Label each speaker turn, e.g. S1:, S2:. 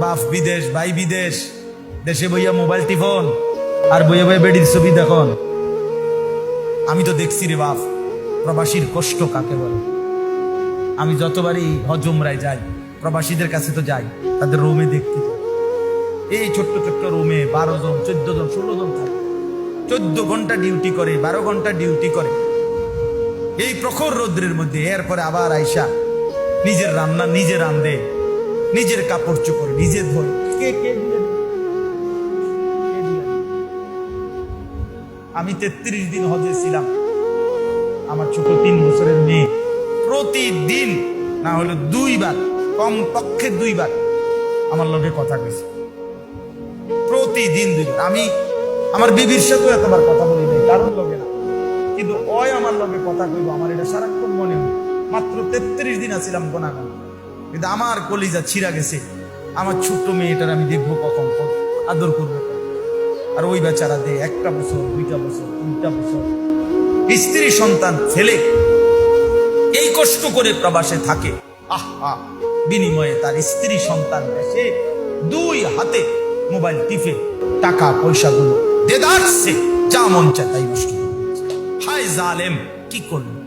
S1: বাপ বিদেশ, ভাই বিদেশ, দেশে বইয়া মোবাইল টিফোন আর বইয়া বইয়া বেডির ছবি দেখুন। আমি তো দেখছি রে বাপ, প্রবাসীর কষ্ট কাকে বলে। আমি যতবারই হজ উমরায় যাই, প্রবাসীদের কাছে তো যাই, তাদের রুমে দেখতে, এই ছোট্ট ছোট্ট রুমে 12 জন 14 জন 16 জন থাকে, 14 ঘন্টা ডিউটি করে, 12 ঘন্টা ডিউটি করে এই প্রখর রৌদ্রের মধ্যে। এরপরে আবার আইসা নিজের রান্না নিজে রান্ধে, নিজের কাপড় চোপড় নিজে ধোয়। কে কে দিয়ে দেয়? আমি 33 দিন হজে ছিলাম। আমার ছোট 3 বছরের মেয়ে প্রতিদিন না হলো 2 বার, কমপক্ষে 2 বার আমার লগে কথা কইছে, প্রতিদিন 2 বার। আমি আমার বিবির সাথেও এতবার কথা বলি নাই, কারণ লগে না, কিন্তু ওই আমার লগে কথা কইব, আমার এটা সারাক্ষণ মনে হয়। মাত্র 33 দিন আছিলাম গোনাগান, কিন্তু আমার কলিজা ছিঁড়া গেছে। আমার ছোট্ট মেয়েটার আমি দেখবো কখন, আদর করবো। আর ওই বেচারা দে 1টা বছর, 2টা বছর, 3টা বছর স্ত্রী সন্তান ফেলে এই কষ্ট করে প্রবাসে থাকে। আহা, বিনিময়ে তার স্ত্রী সন্তান দেশে 2 হাতে মোবাইল টিপে টাকা পয়সাগুলো দেদারসে যা মন চায় তাই নষ্ট করে। হায় জালেম, কি করলো?